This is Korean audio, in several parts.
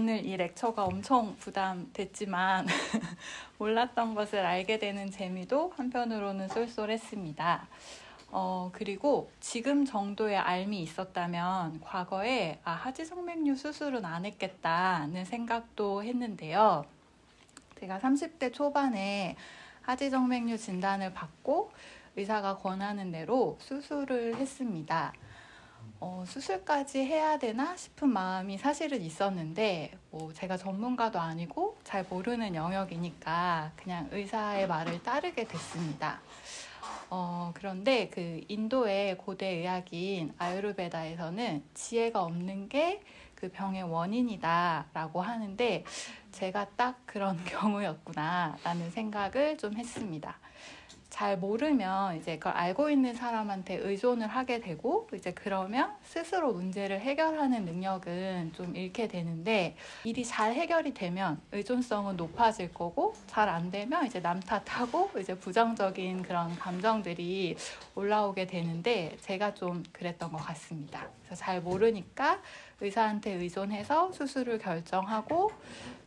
오늘 이 렉처가 엄청 부담됐지만 몰랐던 것을 알게 되는 재미도 한편으로는 쏠쏠했습니다. 그리고 지금 정도의 알미 있었다면 과거에 하지정맥류 수술은 안 했겠다는 생각도 했는데요. 제가 30대 초반에 하지정맥류 진단을 받고 의사가 권하는 대로 수술을 했습니다. 수술까지 해야 되나 싶은 마음이 사실은 있었는데 제가 전문가도 아니고 잘 모르는 영역이니까 그냥 의사의 말을 따르게 됐습니다. 그런데 그 인도의 고대 의학인 아유르베다에서는 지혜가 없는 게 그 병의 원인이다 라고 하는데 제가 딱 그런 경우였구나 라는 생각을 좀 했습니다. 잘 모르면 이제 그걸 알고 있는 사람한테 의존을 하게 되고 이제 그러면 스스로 문제를 해결하는 능력은 좀 잃게 되는데 일이 잘 해결이 되면 의존성은 높아질 거고 잘 안 되면 이제 남 탓하고 이제 부정적인 그런 감정들이 올라오게 되는데 제가 좀 그랬던 것 같습니다. 그래서 잘 모르니까 의사한테 의존해서 수술을 결정하고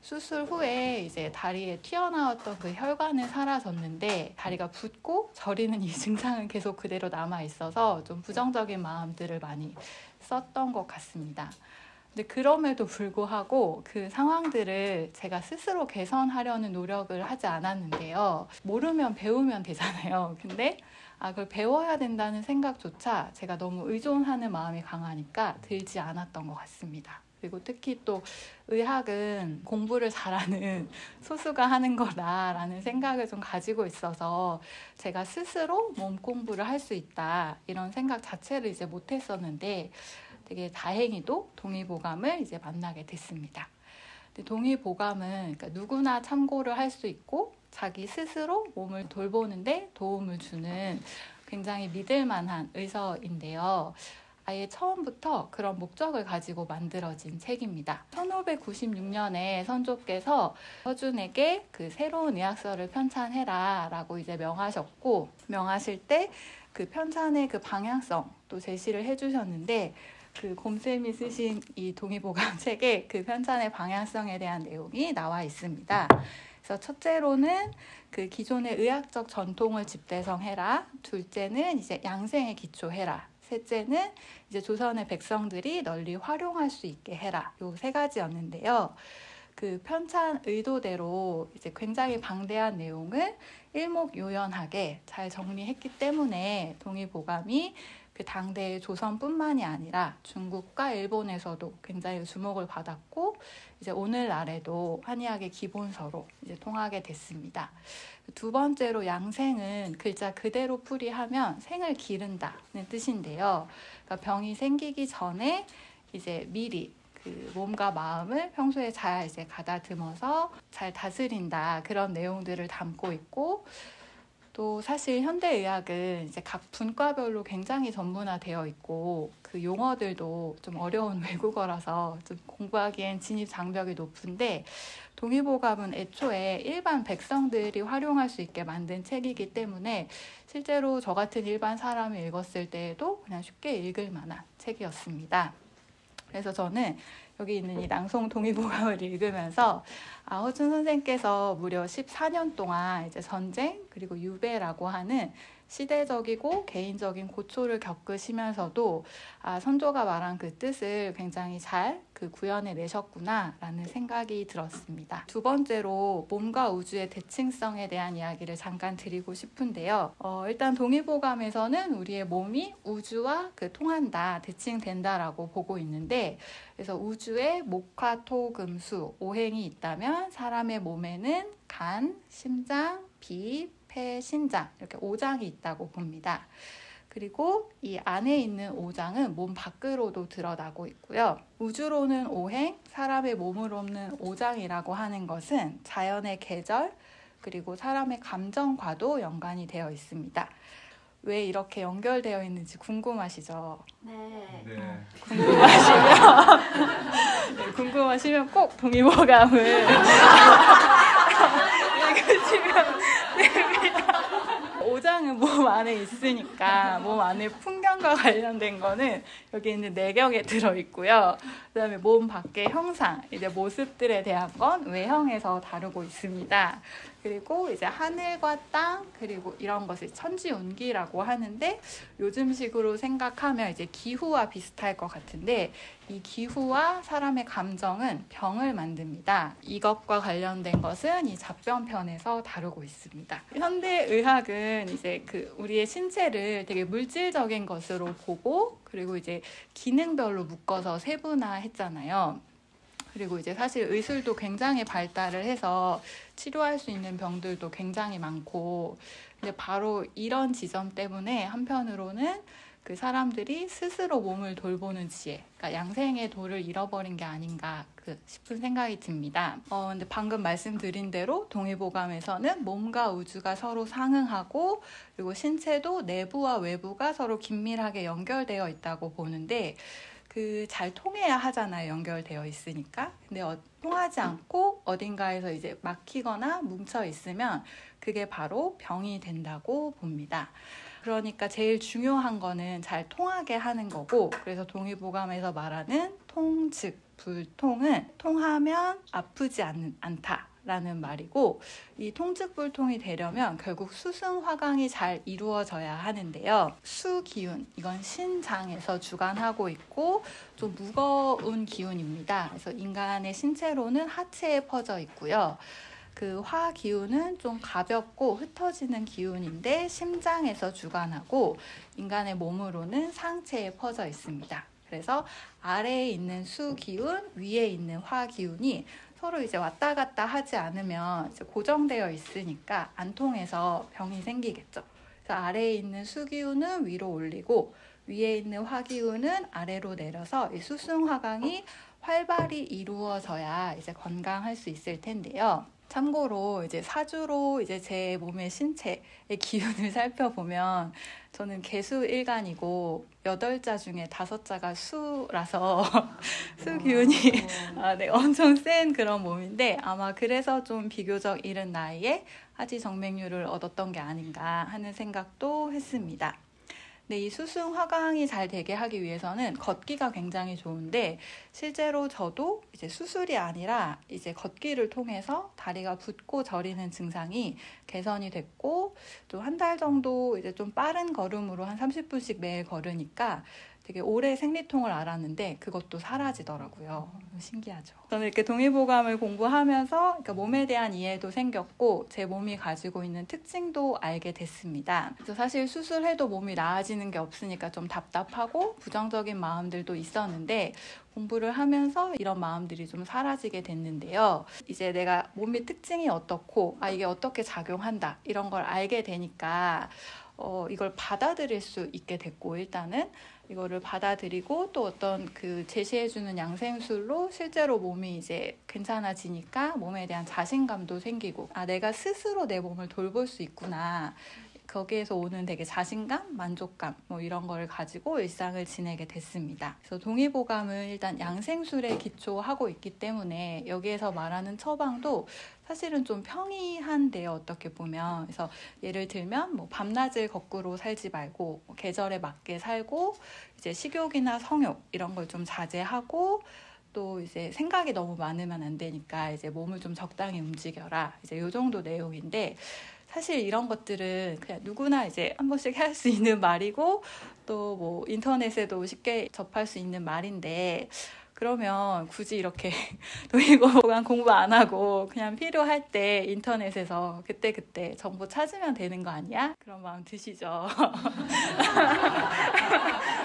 수술 후에 이제 다리에 튀어나왔던 그 혈관은 사라졌는데 다리가 붓고 저리는 이 증상은 계속 그대로 남아 있어서 좀 부정적인 마음들을 많이 썼던 것 같습니다. 근데 그럼에도 불구하고 그 상황들을 제가 스스로 개선하려는 노력을 하지 않았는데요. 모르면 배우면 되잖아요. 근데 그걸 배워야 된다는 생각조차 제가 너무 의존하는 마음이 강하니까 들지 않았던 것 같습니다. 그리고 특히 또 의학은 공부를 잘하는 소수가 하는 거다라는 생각을 좀 가지고 있어서 제가 스스로 몸 공부를 할 수 있다 이런 생각 자체를 이제 못했었는데 되게 다행히도 동의보감을 이제 만나게 됐습니다. 근데 동의보감은 그러니까 누구나 참고를 할 수 있고 자기 스스로 몸을 돌보는데 도움을 주는 굉장히 믿을 만한 의서인데요. 아예 처음부터 그런 목적을 가지고 만들어진 책입니다. 1596년에 선조께서 서준에게 그 새로운 의학서를 편찬해라 라고 이제 명하셨고 명하실 때 그 편찬의 그 방향성도 제시를 해주셨는데 그 곰쌤이 쓰신 이 동의보감 책에 그 편찬의 방향성에 대한 내용이 나와 있습니다. 그래서 첫째로는 그 기존의 의학적 전통을 집대성해라. 둘째는 이제 양생에 기초해라. 셋째는 이제 조선의 백성들이 널리 활용할 수 있게 해라. 요 세 가지였는데요. 그 편찬 의도대로 이제 굉장히 방대한 내용을 일목요연하게 잘 정리했기 때문에 동의보감이 그 당대의 조선뿐만이 아니라 중국과 일본에서도 굉장히 주목을 받았고 이제 오늘날에도 한의학의 기본서로 이제 통하게 됐습니다. 두 번째로 양생은 글자 그대로 풀이하면 생을 기른다는 뜻인데요. 그러니까 병이 생기기 전에 이제 미리 그 몸과 마음을 평소에 잘 이제 가다듬어서 잘 다스린다 그런 내용들을 담고 있고 또 사실 현대의학은 이제 각 분과별로 굉장히 전문화되어 있고 그 용어들도 좀 어려운 외국어라서 좀 공부하기엔 진입 장벽이 높은데 동의보감은 애초에 일반 백성들이 활용할 수 있게 만든 책이기 때문에 실제로 저 같은 일반 사람이 읽었을 때에도 그냥 쉽게 읽을 만한 책이었습니다. 그래서 저는 여기 있는 이 낭송 동의보감을 읽으면서 허준 선생께서 무려 14년 동안 이제 전쟁 그리고 유배라고 하는 시대적이고 개인적인 고초를 겪으시면서도 선조가 말한 그 뜻을 굉장히 잘 그 구현해 내셨구나 라는 생각이 들었습니다. 두 번째로 몸과 우주의 대칭성에 대한 이야기를 잠깐 드리고 싶은데요. 일단 동의보감에서는 우리의 몸이 우주와 그 통한다, 대칭된다라고 보고 있는데 그래서 우주에 목화, 토, 금, 수, 오행이 있다면 사람의 몸에는 간, 심장, 비, 폐, 신장 이렇게 5장이 있다고 봅니다. 그리고 이 안에 있는 5장은 몸 밖으로도 드러나고 있고요. 우주로는 오행, 사람의 몸으로는 5장이라고 하는 것은 자연의 계절 그리고 사람의 감정과도 연관이 되어 있습니다. 왜 이렇게 연결되어 있는지 궁금하시죠? 네. 궁금하시면 꼭 동의보감을 읽으시면 됩니다. 모장은 몸 안에 있으니까 몸 안에 풍경과 관련된 거는 여기 있는 내경에 들어있고요. 그다음에 몸 밖의 형상, 이제 모습들에 대한 건 외형에서 다루고 있습니다. 그리고 이제 하늘과 땅, 그리고 이런 것을 천지운기라고 하는데 요즘식으로 생각하면 이제 기후와 비슷할 것 같은데 이 기후와 사람의 감정은 병을 만듭니다. 이것과 관련된 것은 이 잡병편에서 다루고 있습니다. 현대의학은 이제 우리의 신체를 되게 물질적인 것으로 보고 그리고 이제 기능별로 묶어서 세분화했잖아요. 그리고 이제 사실 의술도 굉장히 발달을 해서 치료할 수 있는 병들도 굉장히 많고, 근데 바로 이런 지점 때문에 한편으로는 그 사람들이 스스로 몸을 돌보는 지혜, 그러니까 양생의 도를 잃어버린 게 아닌가 싶은 생각이 듭니다. 근데 방금 말씀드린 대로 동의보감에서는 몸과 우주가 서로 상응하고 그리고 신체도 내부와 외부가 서로 긴밀하게 연결되어 있다고 보는데 잘 통해야 하잖아요. 연결되어 있으니까. 근데 통하지 않고 어딘가에서 이제 막히거나 뭉쳐 있으면 그게 바로 병이 된다고 봅니다. 그러니까 제일 중요한 거는 잘 통하게 하는 거고, 그래서 동의보감에서 말하는 통즉, 불통은 통하면 아프지 않다. 라는 말이고, 이 통즉불통이 되려면 결국 수승화강이 잘 이루어져야 하는데요. 수기운, 이건 신장에서 주관하고 있고 좀 무거운 기운입니다. 그래서 인간의 신체로는 하체에 퍼져 있고요. 그 화기운은 좀 가볍고 흩어지는 기운인데 심장에서 주관하고 인간의 몸으로는 상체에 퍼져 있습니다. 그래서 아래에 있는 수기운, 위에 있는 화기운이 서로 이제 왔다 갔다 하지 않으면 이제 고정되어 있으니까 안 통해서 병이 생기겠죠. 그래서 아래에 있는 수기운은 위로 올리고 위에 있는 화기운은 아래로 내려서 이 수승화강이 활발히 이루어져야 이제 건강할 수 있을 텐데요. 참고로 이제 사주로 이제 제 몸의 신체의 기운을 살펴보면 저는 개수일간이고 8자 중에 5자가 수라서 수 기운이 네, 엄청 센 그런 몸인데 아마 그래서 좀 비교적 이른 나이에 하지 정맥류를 얻었던 게 아닌가 하는 생각도 했습니다. 근데 이 수승화강이 잘 되게 하기 위해서는 걷기가 굉장히 좋은데 실제로 저도 이제 수술이 아니라 이제 걷기를 통해서 다리가 붓고 저리는 증상이 개선이 됐고 또 한 달 정도 이제 좀 빠른 걸음으로 한 30분씩 매일 걸으니까 되게 오래 생리통을 앓았는데 그것도 사라지더라고요. 신기하죠. 저는 이렇게 동의보감을 공부하면서 그러니까 몸에 대한 이해도 생겼고 제 몸이 가지고 있는 특징도 알게 됐습니다. 그래서 사실 수술해도 몸이 나아지는 게 없으니까 좀 답답하고 부정적인 마음들도 있었는데 공부를 하면서 이런 마음들이 좀 사라지게 됐는데요. 이제 내가 몸의 특징이 어떻고 이게 어떻게 작용한다 이런 걸 알게 되니까 이걸 받아들일 수 있게 됐고 일단은 이거를 받아들이고 또 어떤 제시해주는 양생술로 실제로 몸이 이제 괜찮아지니까 몸에 대한 자신감도 생기고 내가 스스로 내 몸을 돌볼 수 있구나. 거기에서 오는 되게 자신감, 만족감 이런 걸 가지고 일상을 지내게 됐습니다. 그래서 동의보감은 일단 양생술에 기초하고 있기 때문에 여기에서 말하는 처방도 사실은 좀 평이한데요. 어떻게 보면. 그래서 예를 들면 밤낮을 거꾸로 살지 말고 계절에 맞게 살고 이제 식욕이나 성욕 이런 걸 좀 자제하고 또 이제 생각이 너무 많으면 안 되니까 이제 몸을 좀 적당히 움직여라. 이제 요 정도 내용인데 사실 이런 것들은 그냥 누구나 이제 한 번씩 할 수 있는 말이고 또 인터넷에도 쉽게 접할 수 있는 말인데 그러면 굳이 이렇게 동의보감 공부 안 하고 그냥 필요할 때 인터넷에서 그때 정보 찾으면 되는 거 아니야? 그런 마음 드시죠?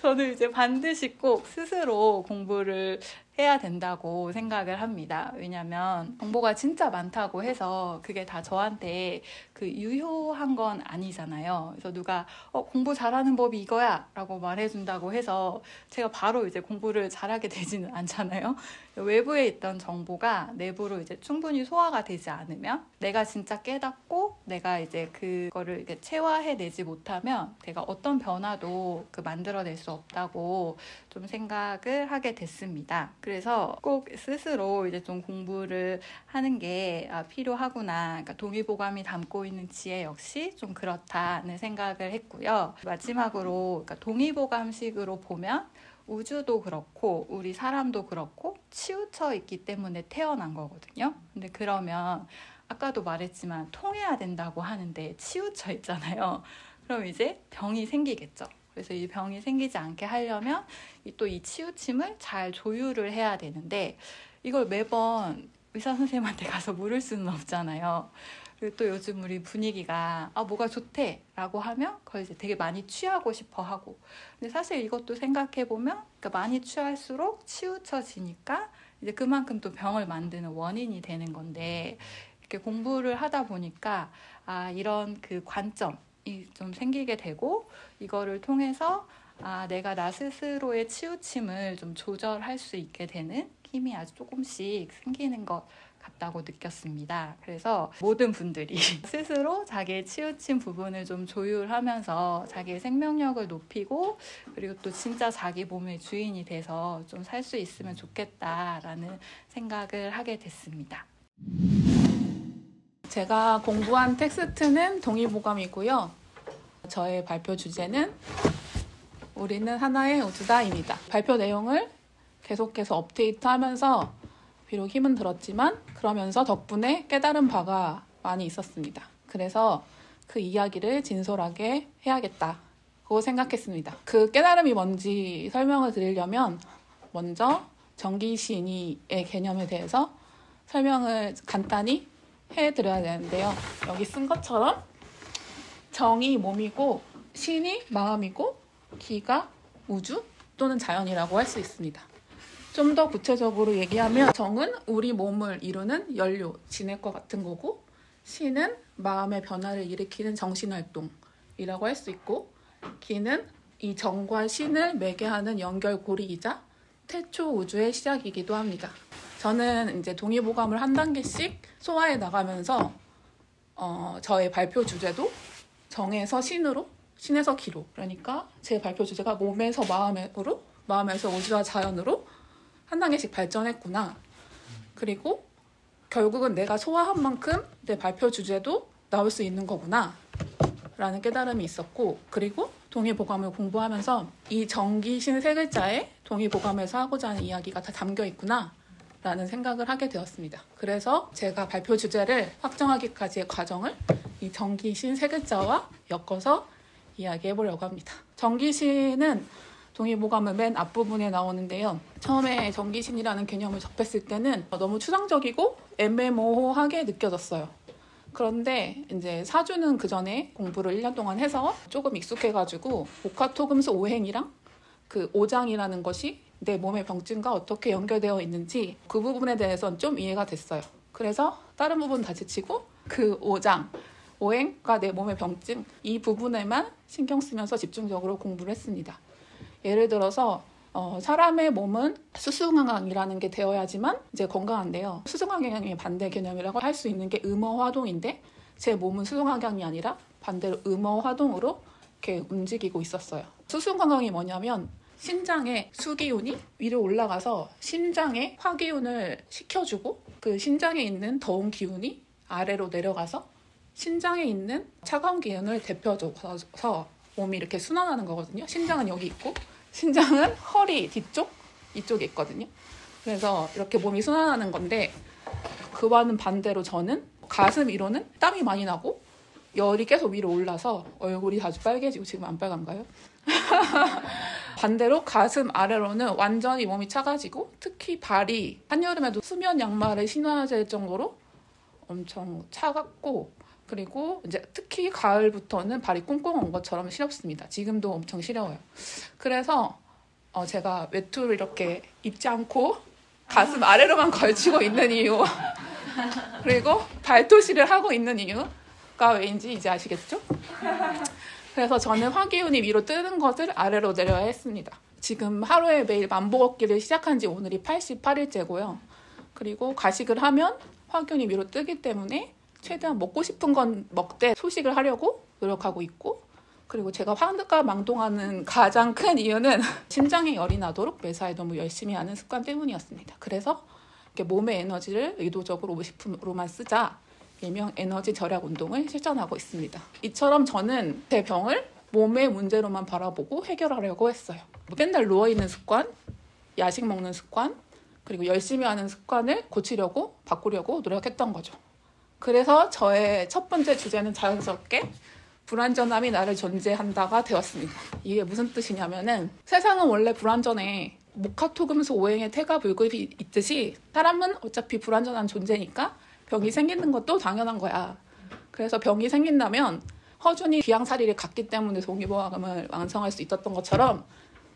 저는 이제 반드시 꼭 스스로 공부를 해야 된다고 생각을 합니다. 왜냐면 정보가 진짜 많다고 해서 그게 다 저한테 유효한 건 아니잖아요. 그래서 누가 공부 잘하는 법이 이거야 라고 말해준다고 해서 제가 바로 이제 공부를 잘하게 되지는 않잖아요. 외부에 있던 정보가 내부로 이제 충분히 소화가 되지 않으면 내가 진짜 깨닫고 내가 이제 그거를 이렇게 체화해내지 못하면 내가 어떤 변화도 만들어낼 수 없다고 좀 생각을 하게 됐습니다. 그래서 꼭 스스로 이제 좀 공부를 하는 게 필요하구나. 그러니까 동의보감이 담고 있는 지혜 역시 좀 그렇다는 생각을 했고요. 마지막으로 그러니까 동의보감식으로 보면 우주도 그렇고 우리 사람도 그렇고 치우쳐 있기 때문에 태어난 거거든요. 근데 그러면 아까도 말했지만 통해야 된다고 하는데 치우쳐 있잖아요. 그럼 이제 병이 생기겠죠. 그래서 이 병이 생기지 않게 하려면 또 이 치우침을 잘 조율을 해야 되는데 이걸 매번 의사 선생님한테 가서 물을 수는 없잖아요. 그리고 또 요즘 우리 분위기가 뭐가 좋대 라고 하면 그걸 이제 되게 많이 취하고 싶어 하고, 근데 사실 이것도 생각해 보면 그러니까 많이 취할수록 치우쳐지니까 이제 그만큼 또 병을 만드는 원인이 되는 건데, 이렇게 공부를 하다 보니까 이런 그 관점이 좀 생기게 되고, 이거를 통해서 내가 나 스스로의 치우침을 좀 조절할 수 있게 되는 힘이 아주 조금씩 생기는 것 같다고 느꼈습니다. 그래서 모든 분들이 스스로 자기의 치우친 부분을 좀 조율하면서 자기의 생명력을 높이고, 그리고 또 진짜 자기 몸의 주인이 돼서 좀 살 수 있으면 좋겠다라는 생각을 하게 됐습니다. 제가 공부한 텍스트는 동의보감이고요. 저의 발표 주제는 우리는 하나의 우주다입니다. 발표 내용을 계속해서 업데이트하면서 비록 힘은 들었지만 그러면서 덕분에 깨달은 바가 많이 있었습니다. 그래서 그 이야기를 진솔하게 해야겠다고 생각했습니다. 그 깨달음이 뭔지 설명을 드리려면 먼저 정기신의의 개념에 대해서 설명을 간단히 해드려야 되는데요. 여기 쓴 것처럼 정이 몸이고 신이 마음이고 기가 우주 또는 자연이라고 할 수 있습니다. 좀 더 구체적으로 얘기하면 정은 우리 몸을 이루는 연료, 지낼것 같은 거고, 신은 마음의 변화를 일으키는 정신활동이라고 할 수 있고, 기는 이 정과 신을 매개하는 연결고리이자 태초 우주의 시작이기도 합니다. 저는 이제 동의보감을 한 단계씩 소화해 나가면서 저의 발표 주제도 정에서 신으로, 신에서 기로, 그러니까 제 발표 주제가 몸에서 마음으로, 마음에서 우주와 자연으로 한 단계씩 발전했구나. 그리고 결국은 내가 소화한 만큼 내 발표 주제도 나올 수 있는 거구나 라는 깨달음이 있었고, 그리고 동의보감을 공부하면서 이 정기신 세 글자에 동의보감에서 하고자 하는 이야기가 다 담겨 있구나 라는 생각을 하게 되었습니다. 그래서 제가 발표 주제를 확정하기까지의 과정을 이 정기신 세 글자와 엮어서 이야기해 보려고 합니다. 정기신은 동의보감의 맨 앞부분에 나오는데요. 처음에 정기신이라는 개념을 접했을 때는 너무 추상적이고 애매모호하게 느껴졌어요. 그런데 이제 사주는 그 전에 공부를 1년 동안 해서 조금 익숙해가지고 오카토금수 오행이랑 그 오장이라는 것이 내 몸의 병증과 어떻게 연결되어 있는지 그 부분에 대해서는 좀 이해가 됐어요. 그래서 다른 부분 다 제치고 그 오장, 오행과 내 몸의 병증 이 부분에만 신경 쓰면서 집중적으로 공부를 했습니다. 예를 들어서 사람의 몸은 수승항항이라는 게 되어야지만 이제 건강한데요. 수승항항의 반대 개념이라고 할 수 있는 게 음어화동인데 제 몸은 수승항항이 아니라 반대로 음어화동으로 이렇게 움직이고 있었어요. 수승항항이 뭐냐면 신장의 수기운이 위로 올라가서 심장의 화기운을 식혀주고, 그 심장에 있는 더운 기운이 아래로 내려가서 심장에 있는 차가운 기운을 데펴줘서 몸이 이렇게 순환하는 거거든요. 심장은 여기 있고 심장은 허리 뒤쪽 이쪽에 있거든요. 그래서 이렇게 몸이 순환하는 건데, 그와는 반대로 저는 가슴 위로는 땀이 많이 나고 열이 계속 위로 올라서 얼굴이 아주 빨개지고, 지금 안 빨간가요? 반대로 가슴 아래로는 완전히 몸이 차가지고, 특히 발이 한여름에도 수면 양말을 신어야 될 정도로 엄청 차갑고, 그리고 이제 특히 가을부터는 발이 꽁꽁한 것처럼 시렵습니다. 지금도 엄청 시려워요. 그래서 제가 외투를 이렇게 입지 않고 가슴 아래로만 걸치고 있는 이유, 그리고 발토시를 하고 있는 이유가 왜인지 이제 아시겠죠? 그래서 저는 화기운이 위로 뜨는 것을 아래로 내려야 했습니다. 지금 하루에 매일 만보 걷기를 시작한 지 오늘이 88일째고요. 그리고 가식을 하면 화기운이 위로 뜨기 때문에 최대한 먹고 싶은 건 먹되 소식을 하려고 노력하고 있고, 그리고 제가 화가 망동하는 가장 큰 이유는 심장에 열이 나도록 매사에 너무 열심히 하는 습관 때문이었습니다. 그래서 이렇게 몸의 에너지를 의도적으로 50%로만 쓰자 일명 에너지 절약 운동을 실천하고 있습니다. 이처럼 저는 제 병을 몸의 문제로만 바라보고 해결하려고 했어요. 맨날 누워있는 습관, 야식 먹는 습관, 그리고 열심히 하는 습관을 고치려고 바꾸려고 노력했던 거죠. 그래서 저의 첫 번째 주제는 자연스럽게 불완전함이 나를 존재한다가 되었습니다. 이게 무슨 뜻이냐면은 세상은 원래 불완전해. 목화토금수 오행의 태가 불급이 있듯이 사람은 어차피 불완전한 존재니까 병이 생기는 것도 당연한 거야. 그래서 병이 생긴다면 허준이 귀양살이를 갔기 때문에 동의보감을 완성할 수 있었던 것처럼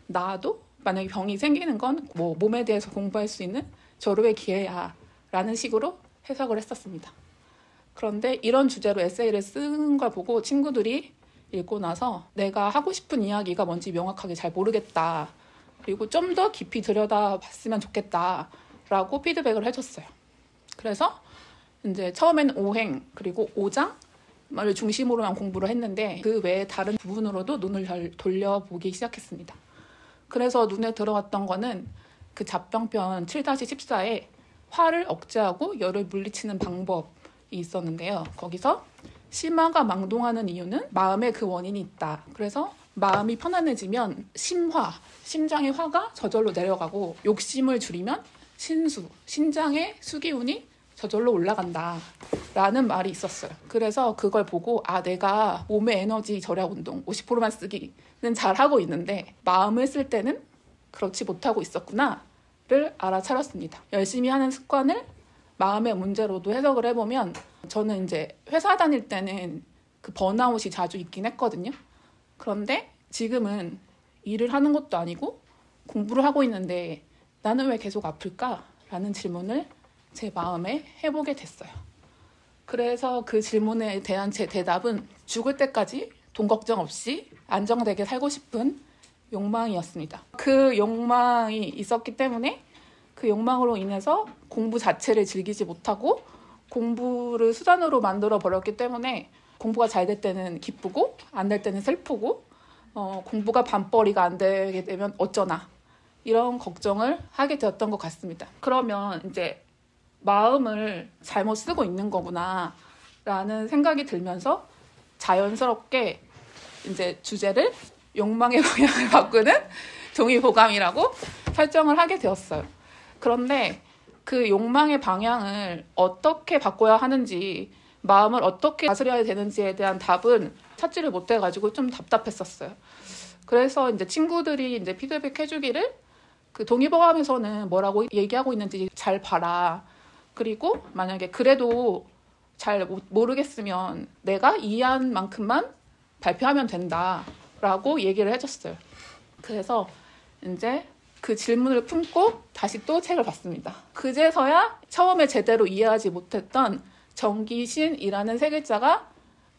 나도 만약에 병이 생기는 건 뭐 몸에 대해서 공부할 수 있는 절호의 기회야 라는 식으로 해석을 했었습니다. 그런데 이런 주제로 에세이를 쓴 걸 보고 친구들이 읽고 나서 내가 하고 싶은 이야기가 뭔지 명확하게 잘 모르겠다. 그리고 좀 더 깊이 들여다봤으면 좋겠다 라고 피드백을 해줬어요. 그래서 이제 처음에는 5행 그리고 5장을 중심으로만 공부를 했는데 그 외에 다른 부분으로도 눈을 잘 돌려보기 시작했습니다. 그래서 눈에 들어왔던 거는 그 잡병편 7-14에 화를 억제하고 열을 물리치는 방법이 있었는데요. 거기서 심화가 망동하는 이유는 마음에 그 원인이 있다. 그래서 마음이 편안해지면 심화, 심장의 화가 저절로 내려가고 욕심을 줄이면 신수, 신장의 수기운이 저절로 올라간다 라는 말이 있었어요. 그래서 그걸 보고 내가 몸의 에너지 절약 운동 50%만 쓰기는 잘하고 있는데 마음을 쓸 때는 그렇지 못하고 있었구나 를 알아차렸습니다. 열심히 하는 습관을 마음의 문제로도 해석을 해보면 저는 이제 회사 다닐 때는 그 번아웃이 자주 있긴 했거든요. 그런데 지금은 일을 하는 것도 아니고 공부를 하고 있는데 나는 왜 계속 아플까? 라는 질문을 제 마음에 해보게 됐어요. 그래서 그 질문에 대한 제 대답은 죽을 때까지 돈 걱정 없이 안정되게 살고 싶은 욕망이었습니다. 그 욕망이 있었기 때문에 그 욕망으로 인해서 공부 자체를 즐기지 못하고 공부를 수단으로 만들어 버렸기 때문에 공부가 잘 될 때는 기쁘고 안 될 때는 슬프고 공부가 밤벌이가 안 되게 되면 어쩌나 이런 걱정을 하게 되었던 것 같습니다. 그러면 이제 마음을 잘못 쓰고 있는 거구나 라는 생각이 들면서 자연스럽게 이제 주제를 욕망의 방향을 바꾸는 동의보감이라고 설정을 하게 되었어요. 그런데 그 욕망의 방향을 어떻게 바꿔야 하는지 마음을 어떻게 다스려야 되는지에 대한 답은 찾지를 못해가지고 좀 답답했었어요. 그래서 이제 친구들이 이제 피드백 해주기를 그 동의보감에서는 뭐라고 얘기하고 있는지 잘 봐라. 그리고 만약에 그래도 잘 모르겠으면 내가 이해한 만큼만 발표하면 된다라고 얘기를 해줬어요. 그래서 이제 그 질문을 품고 다시 또 책을 봤습니다. 그제서야 처음에 제대로 이해하지 못했던 정기신이라는 세 글자가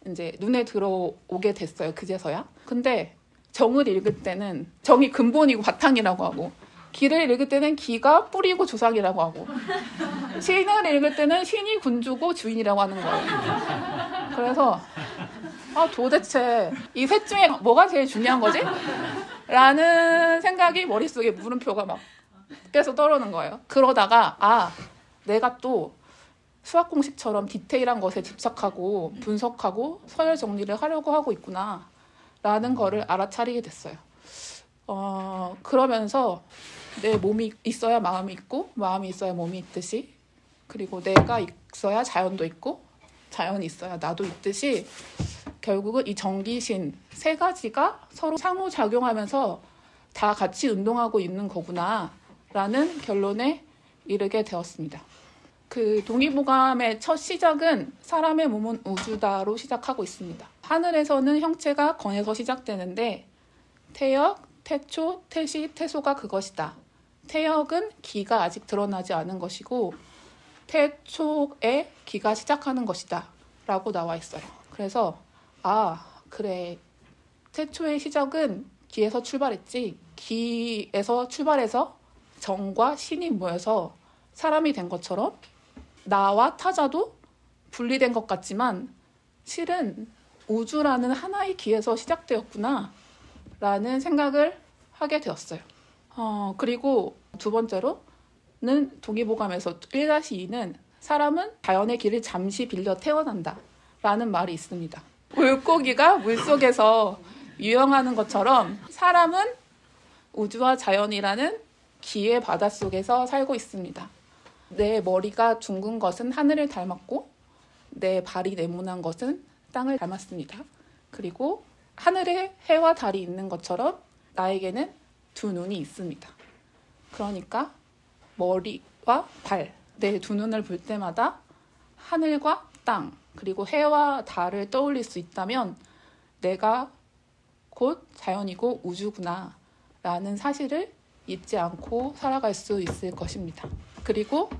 이제 눈에 들어오게 됐어요. 그제서야. 근데 정을 읽을 때는 정이 근본이고 바탕이라고 하고 기를 읽을 때는 기가 뿌리고 조상이라고 하고 신을 읽을 때는 신이 군주고 주인이라고 하는 거예요. 그래서 도대체 이 셋 중에 뭐가 제일 중요한 거지? 라는 생각이 머릿속에 물음표가 막 계속 떠오르는 거예요. 그러다가 내가 또 수학 공식처럼 디테일한 것에 집착하고 분석하고 서열 정리를 하려고 하고 있구나 라는 거를 알아차리게 됐어요. 그러면서 내 몸이 있어야 마음이 있고 마음이 있어야 몸이 있듯이 그리고 내가 있어야 자연도 있고 자연이 있어야 나도 있듯이 결국은 이 정기신 세 가지가 서로 상호작용하면서 다 같이 운동하고 있는 거구나 라는 결론에 이르게 되었습니다. 그 동의보감의 첫 시작은 사람의 몸은 우주다로 시작하고 있습니다. 하늘에서는 형체가 건에서 시작되는데 태역, 태초, 태시, 태소가 그것이다. 태역은 기가 아직 드러나지 않은 것이고 태초에 기가 시작하는 것이다 라고 나와 있어요. 그래서 그래 태초의 시작은 기에서 출발했지. 기에서 출발해서 정과 신이 모여서 사람이 된 것처럼 나와 타자도 분리된 것 같지만 실은 우주라는 하나의 기에서 시작되었구나 라는 생각을 하게 되었어요. 그리고 두 번째로는 동의보감에서 1-2는 사람은 자연의 길을 잠시 빌려 태어난다 라는 말이 있습니다. 물고기가 물속에서 유영하는 것처럼 사람은 우주와 자연이라는 기의 바닷속에서 살고 있습니다. 내 머리가 둥근 것은 하늘을 닮았고 내 발이 네모난 것은 땅을 닮았습니다. 그리고 하늘에 해와 달이 있는 것처럼 나에게는 두 눈이 있습니다. 그러니까 머리와 발, 내 두 눈을 볼 때마다 하늘과 땅, 그리고 해와 달을 떠올릴 수 있다면 내가 곧 자연이고 우주구나 라는 사실을 잊지 않고 살아갈 수 있을 것입니다. 그리고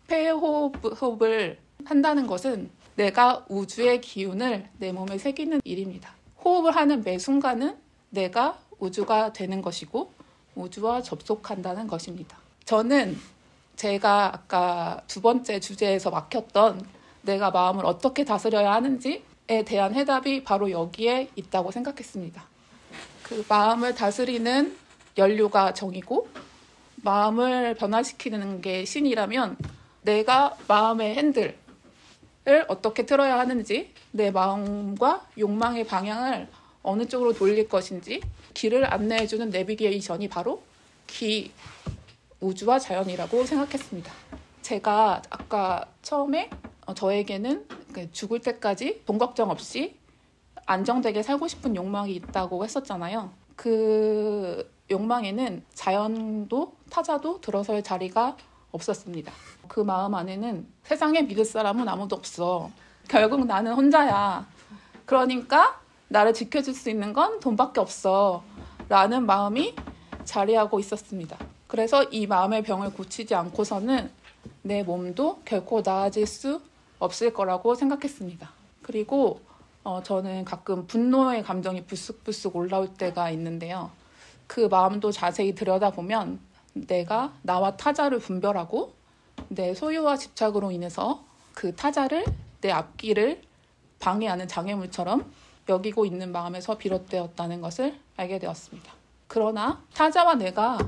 폐호흡을 한다는 것은 내가 우주의 기운을 내 몸에 새기는 일입니다. 호흡을 하는 매 순간은 내가 우주가 되는 것이고 우주와 접속한다는 것입니다. 저는 제가 아까 두 번째 주제에서 막혔던 내가 마음을 어떻게 다스려야 하는지에 대한 해답이 바로 여기에 있다고 생각했습니다. 그 마음을 다스리는 연료가 정이고 마음을 변화시키는 게 신이라면 내가 마음의 핸들을 어떻게 틀어야 하는지, 내 마음과 욕망의 방향을 어느 쪽으로 돌릴 것인지 길을 안내해주는 내비게이션이 바로 기, 우주와 자연이라고 생각했습니다. 제가 아까 처음에 저에게는 죽을 때까지 돈 걱정 없이 안정되게 살고 싶은 욕망이 있다고 했었잖아요. 그 욕망에는 자연도 타자도 들어설 자리가 없었습니다. 그 마음 안에는 세상에 믿을 사람은 아무도 없어. 결국 나는 혼자야. 그러니까 나를 지켜줄 수 있는 건 돈밖에 없어. 라는 마음이 자리하고 있었습니다. 그래서 이 마음의 병을 고치지 않고서는 내 몸도 결코 나아질 수 없을 거라고 생각했습니다. 그리고 저는 가끔 분노의 감정이 불쑥불쑥 올라올 때가 있는데요. 그 마음도 자세히 들여다보면 내가 나와 타자를 분별하고 내 소유와 집착으로 인해서 그 타자를 내 앞길을 방해하는 장애물처럼 여기고 있는 마음에서 비롯되었다는 것을 알게 되었습니다. 그러나 타자와 내가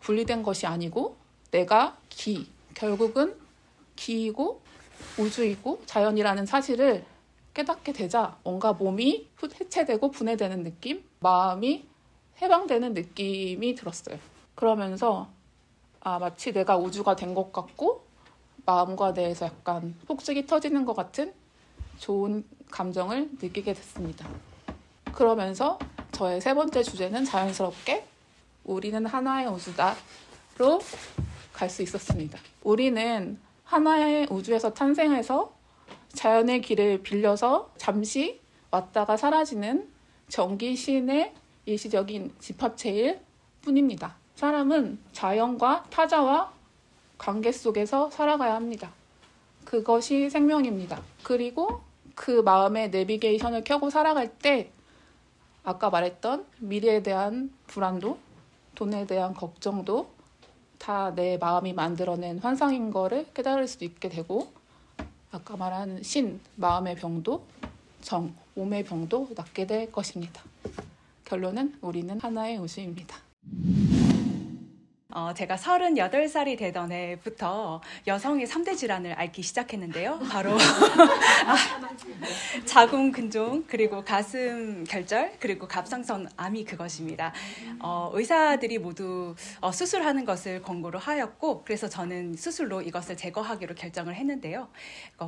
분리된 것이 아니고 내가 결국은 기이고 우주이고 자연이라는 사실을 깨닫게 되자 뭔가 몸이 해체되고 분해되는 느낌, 마음이 해방되는 느낌이 들었어요. 그러면서 마치 내가 우주가 된 것 같고 마음과 뇌에서 약간 폭죽이 터지는 것 같은 좋은 감정을 느끼게 됐습니다. 그러면서 저의 세 번째 주제는 자연스럽게 우리는 하나의 우주다로 갈 수 있었습니다. 우리는 하나의 우주에서 탄생해서 자연의 길을 빌려서 잠시 왔다가 사라지는 전기신의 일시적인 집합체일 뿐입니다. 사람은 자연과 타자와 관계 속에서 살아가야 합니다. 그것이 생명입니다. 그리고 그 마음의 내비게이션을 켜고 살아갈 때 아까 말했던 미래에 대한 불안도, 돈에 대한 걱정도 다 내 마음이 만들어낸 환상인 거를 깨달을 수 있게 되고 아까 말한 신, 마음의 병도, 정, 몸의 병도 낫게 될 것입니다. 결론은 우리는 하나의 우주입니다. 제가 38살이 되던 해부터 여성의 3대 질환을 앓기 시작했는데요. 바로 자궁 근종, 그리고 가슴 결절, 그리고 갑상선 암이 그것입니다. 의사들이 모두 수술하는 것을 권고를 하였고, 그래서 저는 수술로 이것을 제거하기로 결정을 했는데요.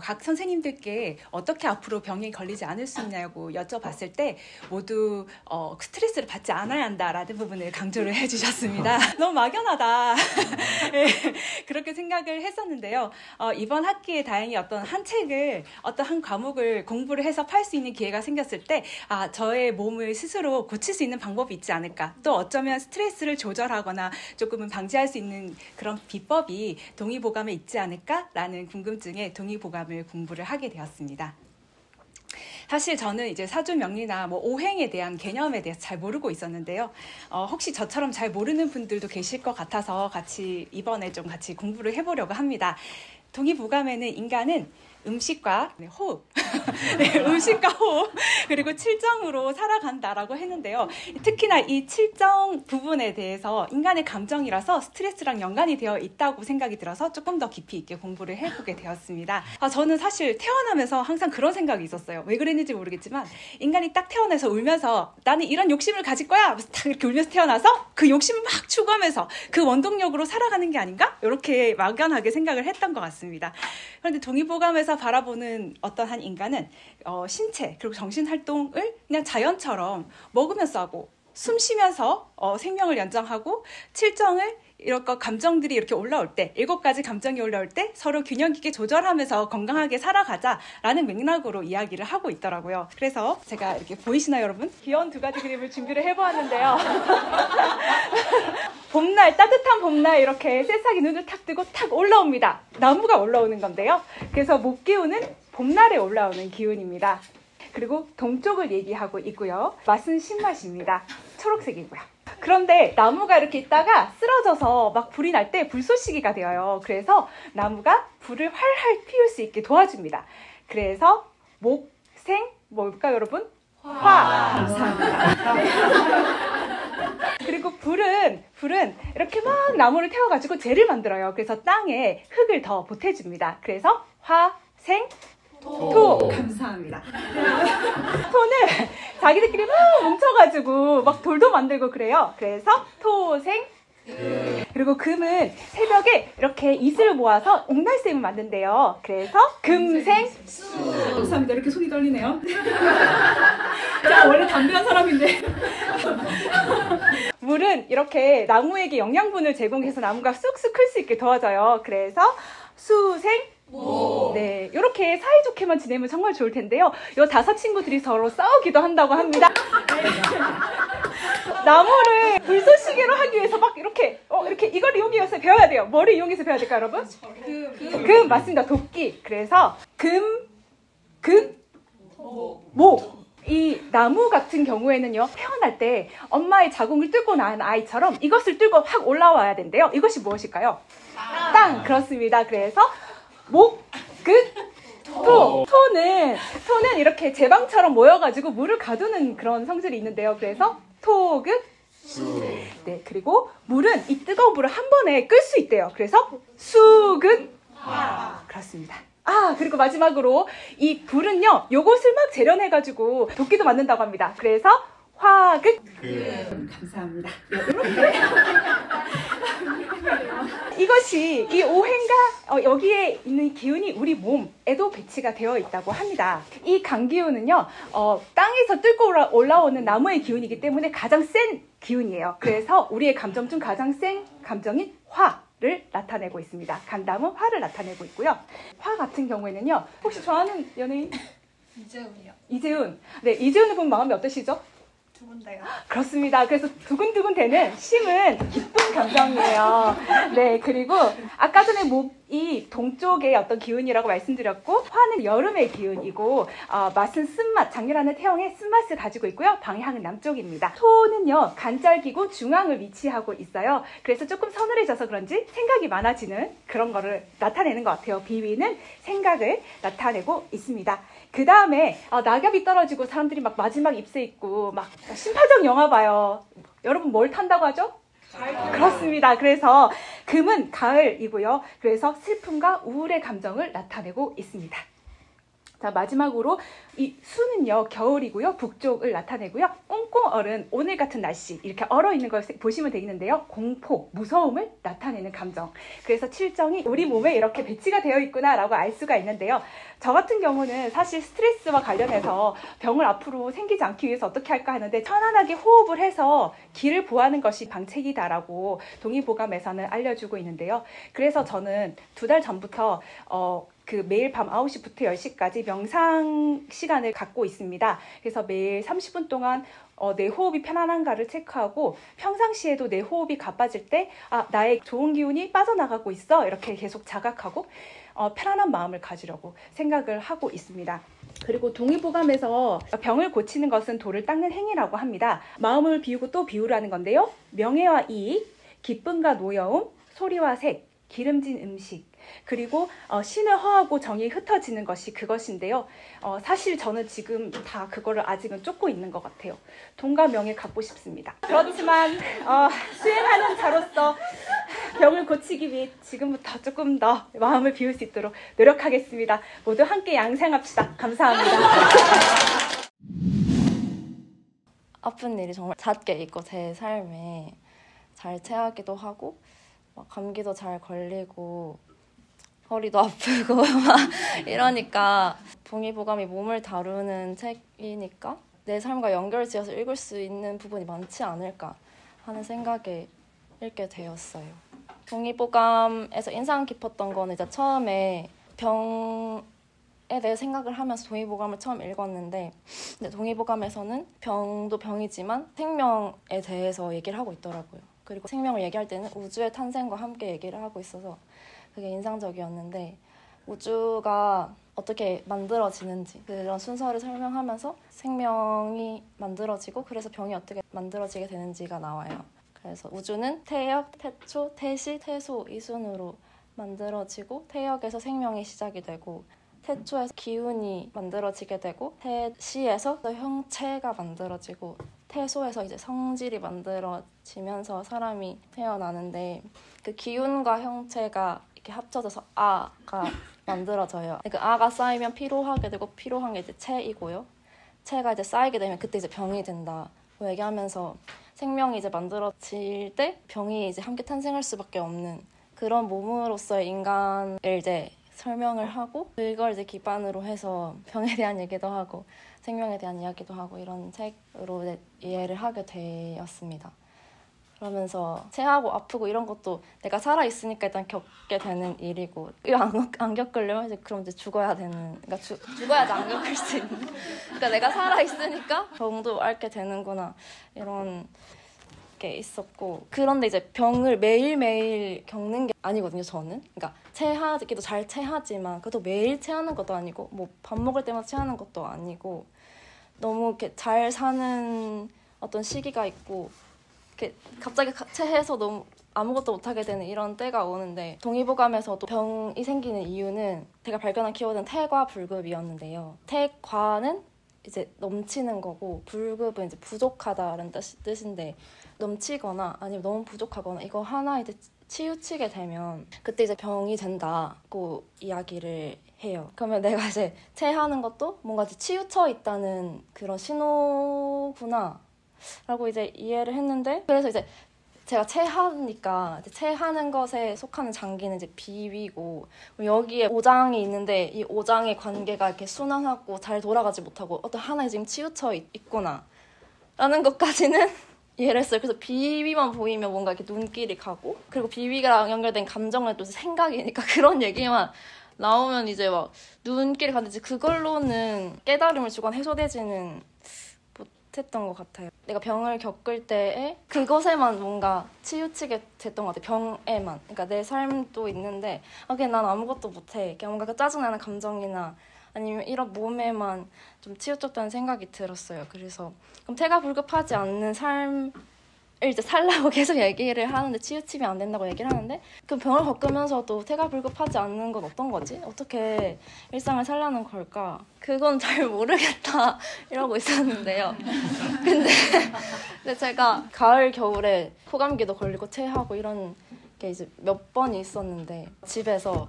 각 선생님들께 어떻게 앞으로 병에 걸리지 않을 수 있냐고 여쭤봤을 때 모두 스트레스를 받지 않아야 한다라는 부분을 강조를 해주셨습니다. 너무 막연하다. 네, 그렇게 생각을 했었는데요. 이번 학기에 다행히 어떤 한 과목을 공부를 해서 팔 수 있는 기회가 생겼을 때 저의 몸을 스스로 고칠 수 있는 방법이 있지 않을까, 또 어쩌면 스트레스를 조절하거나 조금은 방지할 수 있는 그런 비법이 동의보감에 있지 않을까라는 궁금증에 동의보감을 공부를 하게 되었습니다. 사실 저는 이제 사주명리나 오행에 대한 개념에 대해서 잘 모르고 있었는데요. 혹시 저처럼 잘 모르는 분들도 계실 것 같아서 이번에 좀 같이 공부를 해보려고 합니다. 동의보감에는 인간은 음식과 호흡, 네, 음식과 호흡, 그리고 칠정으로 살아간다라고 했는데요. 특히나 이 칠정 부분에 대해서 인간의 감정이라서 스트레스랑 연관이 되어 있다고 생각이 들어서 조금 더 깊이 있게 공부를 해보게 되었습니다. 저는 사실 태어나면서 항상 그런 생각이 있었어요. 왜 그랬는지 모르겠지만 인간이 딱 태어나서 울면서 나는 이런 욕심을 가질 거야 하면서 딱 이렇게 울면서 태어나서 그 욕심을 막 추구하면서 그 원동력으로 살아가는 게 아닌가? 이렇게 막연하게 생각을 했던 것 같습니다. 그런데 동의보감에서 바라보는 어떤 한 인간은 신체 그리고 정신활동을 그냥 자연처럼 먹으면서 하고 숨 쉬면서 생명을 연장하고 칠정을 이렇게 감정들이 이렇게 올라올 때 7가지 감정이 올라올 때 서로 균형 있게 조절하면서 건강하게 살아가자라는 맥락으로 이야기를 하고 있더라고요. 그래서 제가 이렇게 보이시나요 여러분? 귀여운 2가지 그림을 준비를 해보았는데요. 봄날, 따뜻한 봄날 이렇게 새싹이 눈을 탁 뜨고 탁 올라옵니다. 나무가 올라오는 건데요. 그래서 목기운은 봄날에 올라오는 기운입니다. 그리고 동쪽을 얘기하고 있고요. 맛은 신맛입니다. 초록색이고요. 그런데 나무가 이렇게 있다가 쓰러져서 막 불이 날 때 불쏘시개가 되어요. 그래서 나무가 불을 활활 피울 수 있게 도와줍니다. 그래서 목, 생, 뭘까요 여러분? 화. 감사합니다. 네. 그리고 불은 이렇게 막 나무를 태워가지고 재를 만들어요. 그래서 땅에 흙을 더 보태줍니다. 그래서 화, 생, 토. 감사합니다. 토는 자기들끼리 막 뭉쳐가지고 막 돌도 만들고 그래요. 그래서 토생. 그리고 금은 새벽에 이렇게 이슬을 모아서 옥날샘을 만든대요. 그래서 금생. 감사합니다. 이렇게 손이 떨리네요. 제가 원래 담대한 사람인데. 물은 이렇게 나무에게 영양분을 제공해서 나무가 쑥쑥 클 수 있게 도와줘요. 그래서 수생. 네, 이렇게 사이좋게만 지내면 정말 좋을 텐데요. 이 5 친구들이 서로 싸우기도 한다고 합니다. 나무를 불쏘시개로 하기 위해서 막 이렇게 이걸 이용해서 배워야 돼요. 뭐를 이용해서 배워야 될까요, 여러분? 금 맞습니다. 도끼. 그래서 목. 이 나무 같은 경우에는요, 태어날 때 엄마의 자궁을 뚫고 낳은 아이처럼 이것을 뚫고 확 올라와야 된대요. 이것이 무엇일까요? 땅. 그렇습니다. 그래서 목, 토. 토는 이렇게 제방처럼 모여가지고 물을 가두는 그런 성질이 있는데요. 그래서 토극, 네, 그리고 물은 이 뜨거운 물을 한 번에 끌 수 있대요. 그래서 수극, 그렇습니다. 그리고 마지막으로 이 불은요, 요것을 막 재련해가지고 도끼도 만든다고 합니다. 그래서 화극. 감사합니다. 이렇게. 이것이 이 오행과 여기에 있는 기운이 우리 몸에도 배치가 되어 있다고 합니다. 이 간기운은요, 땅에서 뚫고 올라오는 나무의 기운이기 때문에 가장 센 기운이에요. 그래서 우리의 감정 중 가장 센 감정인 화를 나타내고 있습니다. 간담은 화를 나타내고 있고요. 화 같은 경우에는요, 혹시 좋아하는 연예인? 이재훈이요. 이재훈. 네, 이재훈을 보면 마음이 어떠시죠? 두근데요. 그렇습니다. 그래서 두근두근 되는 심은 기쁜 감정이에요. 네, 그리고 아까 전에 목이 동쪽의 어떤 기운이라고 말씀드렸고, 화는 여름의 기운이고, 맛은 쓴맛, 장렬하는 태양의 쓴맛을 가지고 있고요. 방향은 남쪽입니다. 토는요, 간절기고 중앙을 위치하고 있어요. 그래서 조금 서늘해져서 그런지 생각이 많아지는 그런 거를 나타내는 것 같아요. 비위는 생각을 나타내고 있습니다. 그 다음에 낙엽이 떨어지고 사람들이 막 마지막 잎새 있고 막 신파적 영화 봐요. 여러분 뭘 탄다고 하죠? 그렇습니다. 그래서 금은 가을이고요. 그래서 슬픔과 우울의 감정을 나타내고 있습니다. 자, 마지막으로 이 수는요, 겨울이고요. 북쪽을 나타내고요. 꽁꽁 얼은 오늘 같은 날씨, 이렇게 얼어 있는 걸 보시면 되겠는데요. 공포, 무서움을 나타내는 감정. 그래서 칠정이 우리 몸에 이렇게 배치가 되어 있구나라고 알 수가 있는데요. 저 같은 경우는 사실 스트레스와 관련해서 병을 앞으로 생기지 않기 위해서 어떻게 할까 하는데, 편안하게 호흡을 해서 기를 보하는 것이 방책이다라고 동의보감에서는 알려주고 있는데요. 그래서 저는 2달 전부터 매일 밤 9시부터 10시까지 명상 시간을 갖고 있습니다. 그래서 매일 30분 동안 내 호흡이 편안한가를 체크하고, 평상시에도 내 호흡이 가빠질 때 나의 좋은 기운이 빠져나가고 있어, 이렇게 계속 자각하고 편안한 마음을 가지려고 생각을 하고 있습니다. 그리고 동의보감에서 병을 고치는 것은 돌을 닦는 행위라고 합니다. 마음을 비우고 또 비우라는 건데요. 명예와 이익, 기쁨과 노여움, 소리와 색, 기름진 음식, 그리고 신을 허하고 정이 흩어지는 것이 그것인데요. 사실 저는 지금 다 그거를 아직은 쫓고 있는 것 같아요. 돈과 명예 갖고 싶습니다. 그렇지만 수행하는 자로서 병을 고치기 위해 지금부터 조금 더 마음을 비울 수 있도록 노력하겠습니다. 모두 함께 양생합시다. 감사합니다. 아픈 일이 정말 잦게 있고 제 삶에 잘 체하기도 하고 막 감기도 잘 걸리고 허리도 아프고 막 이러니까 동의보감이 몸을 다루는 책이니까 내 삶과 연결지어서 읽을 수 있는 부분이 많지 않을까 하는 생각에 읽게 되었어요. 동의보감에서 인상 깊었던 거는 이제 처음에 병에 대해 생각을 하면서 동의보감을 처음 읽었는데, 근데 동의보감에서는 병도 병이지만 생명에 대해서 얘기를 하고 있더라고요. 그리고 생명을 얘기할 때는 우주의 탄생과 함께 얘기를 하고 있어서 그게 인상적이었는데, 우주가 어떻게 만들어지는지 그런 순서를 설명하면서 생명이 만들어지고 그래서 병이 어떻게 만들어지게 되는지가 나와요. 그래서 우주는 태역, 태초, 태시, 태소 이 순으로 만들어지고, 태역에서 생명이 시작이 되고, 태초에서 기운이 만들어지게 되고, 태시에서 형체가 만들어지고, 태소에서 이제 성질이 만들어지면서 사람이 태어나는데, 그 기운과 형체가 이렇게 합쳐져서 아가 만들어져요. 그 아가 쌓이면 피로하게 되고, 피로한 게 이제 체이고요. 체가 이제 쌓이게 되면 그때 이제 병이 된다 얘기하면서, 생명이 이제 만들어질 때 병이 이제 함께 탄생할 수밖에 없는 그런 몸으로서의 인간을 이제 설명을 하고, 그걸 이제 기반으로 해서 병에 대한 얘기도 하고 생명에 대한 이야기도 하고 이런 책으로 이제 이해를 하게 되었습니다. 그러면서 체하고 아프고 이런 것도 내가 살아있으니까 일단 겪게 되는 일이고, 이거 안 겪으려면 이제 그럼 이제 죽어야 되는, 그러니까 죽어야지 안 겪을 수 있는, 그러니까 내가 살아있으니까 병도 앓게 되는구나 이런 게 있었고, 그런데 이제 병을 매일매일 겪는 게 아니거든요, 저는. 그러니까 체하기도 잘 체하지만 그래도 매일 체하는 것도 아니고, 뭐 밥 먹을 때마다 체하는 것도 아니고, 너무 이렇게 잘 사는 어떤 시기가 있고, 이렇게 갑자기 체해서 너무 아무것도 못하게 되는 이런 때가 오는데, 동의보감에서도 병이 생기는 이유는 제가 발견한 키워드는 태과 불급이었는데요. 태과는 이제 넘치는 거고, 불급은 이제 부족하다라는 뜻인데, 넘치거나 아니면 너무 부족하거나 이거 하나 이제 치우치게 되면 그때 이제 병이 된다고 이야기를 해요. 그러면 내가 이제 체하는 것도 뭔가 이제 치우쳐 있다는 그런 신호구나 라고 이제 이해를 했는데, 그래서 이제 제가 체하니까 이제 체하는 것에 속하는 장기는 이제 비위고, 여기에 오장이 있는데 이 오장의 관계가 이렇게 순환하고 잘 돌아가지 못하고 어떤 하나에 지금 치우쳐 있구나 라는 것까지는 이해를 했어요. 그래서 비위만 보이면 뭔가 이렇게 눈길이 가고, 그리고 비위랑 연결된 감정은 또 생각이니까 그런 얘기만 나오면 이제 막 눈길이 가는데, 그걸로는 깨달음을 주거나 해소되지는 못했던 것 같아요. 내가 병을 겪을 때에 그것에만 뭔가 치우치게 됐던 것 같아요. 병에만. 그러니까 내 삶도 있는데 그냥 난 아무것도 못해. 그냥 뭔가 그 짜증나는 감정이나 아니면 이런 몸에만 좀 치우쳤다는 생각이 들었어요. 그래서 그럼 태가 불급하지 않는 삶을 이제 살라고 계속 얘기를 하는데, 치우치면 안 된다고 얘기를 하는데, 그럼 병을 겪으면서도 태가 불급하지 않는 건 어떤 거지? 어떻게 일상을 살라는 걸까? 그건 잘 모르겠다 이러고 있었는데요. 근데 제가 가을 겨울에 코감기도 걸리고 체하고 이런 게 이제 몇 번 있었는데, 집에서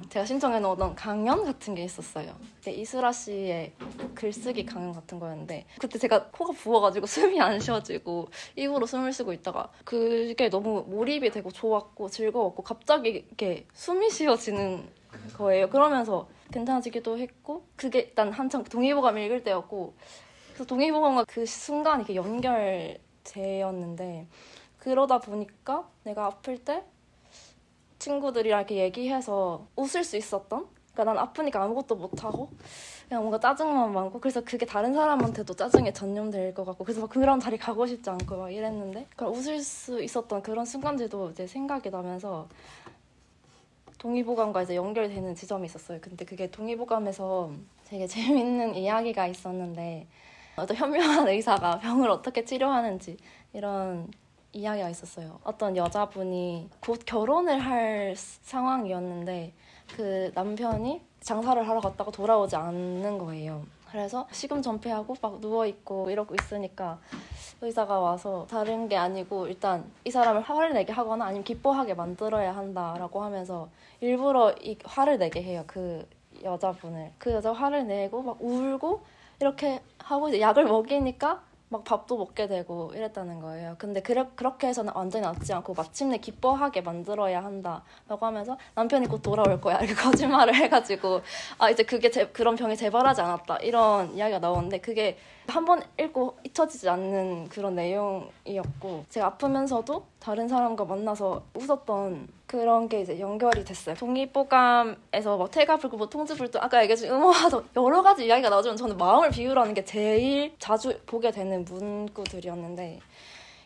제가 신청해 놓은 강연 같은 게 있었어요. 이슬아 씨의 글쓰기 강연 같은 거였는데, 그때 제가 코가 부어가지고 숨이 안 쉬어지고 입으로 숨을 쉬고 있다가 그게 너무 몰입이 되고 좋았고 즐거웠고, 갑자기 이렇게 숨이 쉬어지는 거예요. 그러면서 괜찮아지기도 했고, 그게 일단 한창 동의보감 읽을 때였고, 그래서 동의보감과 그 순간이 이렇게 연결되었는데, 그러다 보니까 내가 아플 때 친구들이랑 이렇게 얘기해서 웃을 수 있었던? 그러니까 난 아프니까 아무것도 못하고 그냥 뭔가 짜증만 많고, 그래서 그게 다른 사람한테도 짜증에 전염될 것 같고, 그래서 막 그런 자리 가고 싶지 않고 막 이랬는데, 그럼 웃을 수 있었던 그런 순간들도 이제 생각이 나면서 동의보감과 이제 연결되는 지점이 있었어요. 근데 그게 동의보감에서 되게 재밌는 이야기가 있었는데, 어떤 현명한 의사가 병을 어떻게 치료하는지 이런 이야기가 있었어요. 어떤 여자분이 곧 결혼을 할 상황이었는데 그 남편이 장사를 하러 갔다가 돌아오지 않는 거예요. 그래서 시금전폐하고 막 누워있고 이러고 있으니까 의사가 와서 다른 게 아니고 일단 이 사람을 화를 내게 하거나 아니면 기뻐하게 만들어야 한다라고 하면서 일부러 이 화를 내게 해요. 그 여자분을. 그 여자 화를 내고 막 울고 이렇게 하고 이제 약을 먹이니까 막 밥도 먹게 되고 이랬다는 거예요. 근데 그렇게 해서는 완전히 낫지 않고 마침내 기뻐하게 만들어야 한다라고 하면서 남편이 곧 돌아올 거야 이렇게 거짓말을 해가지고 이제 그게 그런 병이 재발하지 않았다 이런 이야기가 나오는데 그게 한 번 읽고 잊혀지지 않는 그런 내용이었고 제가 아프면서도 다른 사람과 만나서 웃었던 그런 게 이제 연결이 됐어요. 동의보감에서 막 태가불고 뭐 통지불도 아까 얘기했지만 음모화도 여러 가지 이야기가 나오지만 저는 마음을 비우라는 게 제일 자주 보게 되는 문구들이었는데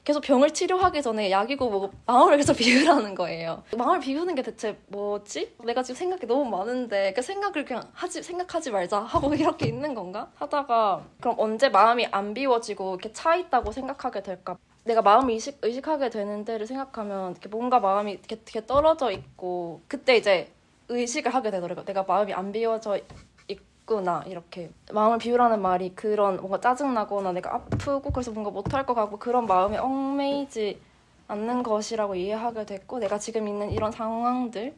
계속 병을 치료하기 전에 약이고 뭐고 마음을 계속 비우라는 거예요. 마음을 비우는 게 대체 뭐지? 내가 지금 생각이 너무 많은데 그 생각을 그냥 생각하지 말자 하고 이렇게 있는 건가? 하다가 그럼 언제 마음이 안 비워지고 이렇게 차 있다고 생각하게 될까? 내가 마음을 의식하게 되는 때를 생각하면 이렇게 뭔가 마음이 이렇게 떨어져 있고 그때 이제 의식을 하게 되더라고요. 내가 마음이 안 비워져 있구나 이렇게. 마음을 비우라는 말이 그런 뭔가 짜증나거나 내가 아프고 그래서 뭔가 못할 것 같고 그런 마음에 얽매이지 않는 것이라고 이해하게 됐고 내가 지금 있는 이런 상황들에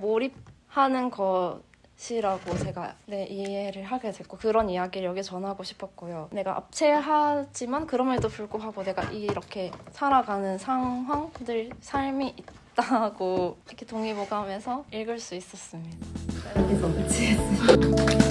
몰입하는 것이라고 제가 이해를 하게 됐고 그런 이야기를 여기 전하고 싶었고요. 내가 압체하지만 그럼에도 불구하고 내가 이렇게 살아가는 상황들, 삶이 있다고 이렇게 동의보감에서 읽을 수 있었습니다. 여기서 마치겠습니다.